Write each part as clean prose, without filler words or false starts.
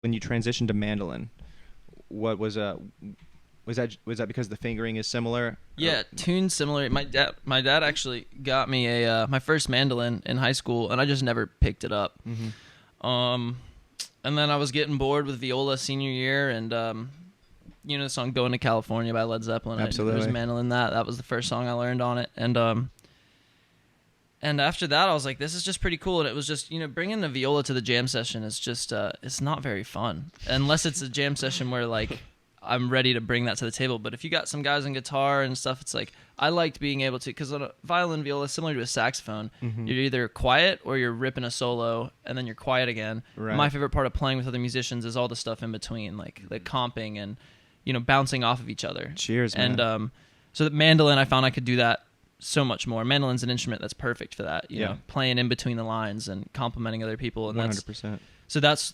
when you transitioned to mandolin, what was that because the fingering is similar? Yeah, tunes similar. My dad actually got me a my first mandolin in high school, and I just never picked it up. And then I was getting bored with viola senior year, and the song "Going to California" by Led Zeppelin. Absolutely. There's mandolin. That was the first song I learned on it, and after that, I was like, this is just pretty cool. And it was just, bringing the viola to the jam session is just, it's not very fun. Unless it's a jam session where, like, I'm ready to bring that to the table. But if you got some guys on guitar and stuff, it's like, I liked being able to, because on a violin viola, similar to a saxophone, you're either quiet or you're ripping a solo, and then you're quiet again. Right. My favorite part of playing with other musicians is all the stuff in between, like the comping and, bouncing off of each other. Cheers, man. And so the mandolin, I found I could do that so much more. Mandolin's an instrument that's perfect for that, you know, playing in between the lines and complimenting other people. And 100%.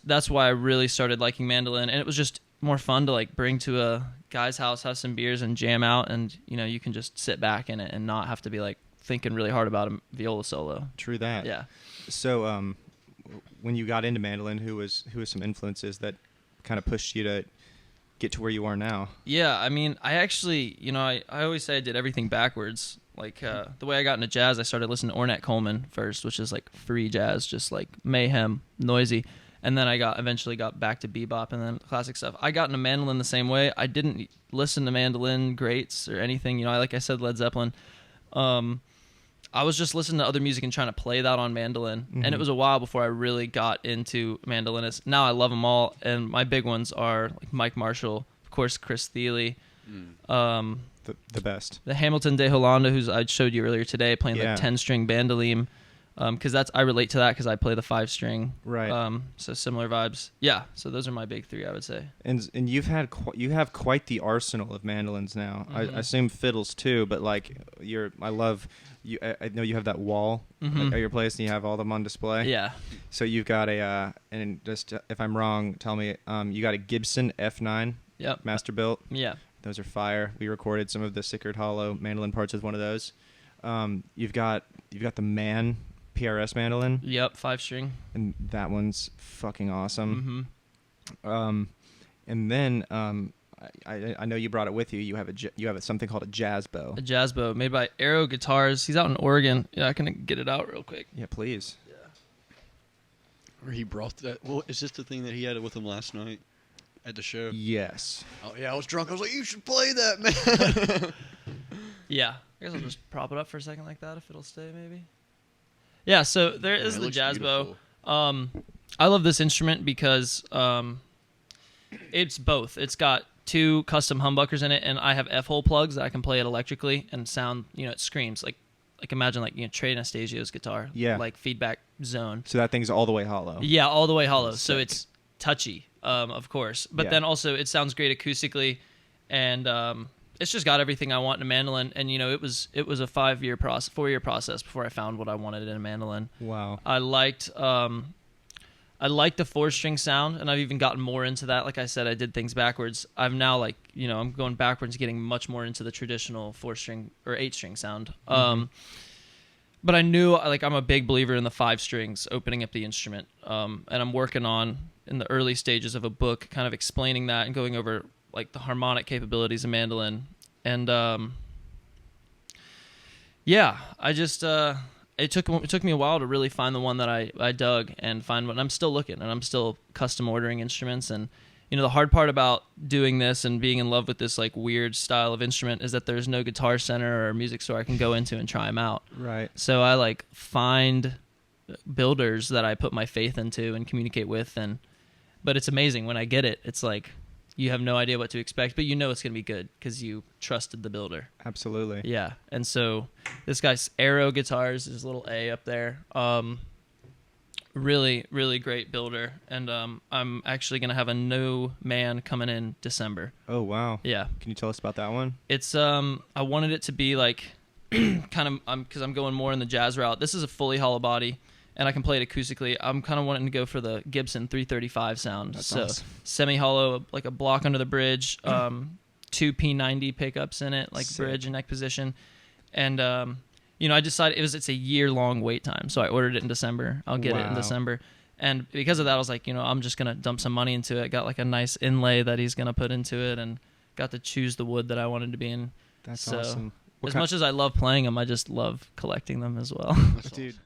That's why I really started liking mandolin, and it was just more fun to like bring to a guy's house, have some beers, and jam out, and you can just sit back in it and not have to be like thinking really hard about a viola solo. True that. Yeah. So, when you got into mandolin, who was some influences that kind of pushed you to get to where you are now? Yeah, I mean, I actually, I always say I did everything backwards. Like, the way I got into jazz, I started listening to Ornette Coleman first, which is like free jazz, just like mayhem, noisy. And then I eventually got back to bebop and then classic stuff. I got into mandolin the same way. I didn't listen to mandolin greats or anything. Like I said, Led Zeppelin. I was just listening to other music and trying to play that on mandolin. And it was a while before I really got into mandolinists. Now I love them all. And my big ones are like Mike Marshall, of course, Chris Thile. The best. The Hamilton de Holanda, who's I showed you earlier today, playing like 10-string bandolin. Because I relate to that because I play the 5-string. Right. So similar vibes. Yeah. So those are my big three, I would say. And you have quite the arsenal of mandolins now. I assume fiddles too, but like I love you. I know you have that wall at your place, and you have all of them on display. Yeah. So you've got and just if I'm wrong, tell me. You got a Gibson F9. Yep. Master built. Yeah. Those are fire. We recorded some of the Sickert Hollow mandolin parts with one of those. You've got the Man PRS mandolin. Yep, 5-string. And that one's fucking awesome. And then I know you brought it with you. You have something called a jazz bow. A jazz bow made by Arrow Guitars. He's out in Oregon. Yeah, I can get it out real quick. Yeah, please. Yeah. Or he brought that. Well, is this the thing that he had with him last night at the show? Yes. Oh yeah, I was drunk. I was like, you should play that, man. Yeah. I guess I'll just prop it up for a second like that if it'll stay, maybe. Yeah, so there is the jazz bow. I love this instrument because it's both. It's got 2 custom humbuckers in it, and I have F-hole plugs that I can play it electrically and sound, it screams. Like imagine Trey Anastasio's guitar. Yeah. Like feedback zone. So that thing's all the way hollow. Yeah, all the way hollow. Sick. So it's touchy, of course. But then also it sounds great acoustically, and it's just got everything I want in a mandolin. And it was a 4-year process before I found what I wanted in a mandolin. Wow. I liked the 4-string sound, and I've even gotten more into that. Like I said, I did things backwards. I'm now I'm going backwards, getting much more into the traditional 4-string or 8-string sound. But I knew I'm a big believer in the 5 strings opening up the instrument. And I'm working on in the early stages of a book, kind of explaining that and going over like the harmonic capabilities of mandolin. And I just it took me a while to really find the one that I dug and find one. I'm still looking, and I'm still custom ordering instruments. And the hard part about doing this and being in love with this like weird style of instrument is that there's no Guitar Center or music store I can go into and try them out. Right. So I find builders that I put my faith into and communicate with, but it's amazing when I get it. It's like you have no idea what to expect, but it's going to be good because you trusted the builder. Absolutely. Yeah. And so this guy's Arrow Guitars, his little A up there. Really, really great builder. And I'm actually going to have a new man coming in December. Oh, wow. Yeah. Can you tell us about that one? It's I wanted it to be like kind of because I'm going more in the jazz route. This is a fully hollow body, and I can play it acoustically. I'm kind of wanting to go for the Gibson 335 sound. That's so awesome. Semi-hollow, like a block under the bridge, 2 P90 pickups in it, like Sick. bridge and neck position. And, I decided it's a year-long wait time. So I ordered it in December. I'll get it in Wow. December. And because of that, I was like, I'm just going to dump some money into it. Got like a nice inlay that he's going to put into it, and got to choose the wood that I wanted to be in. That's awesome. As much as I love playing them, I just love collecting them as well. Dude,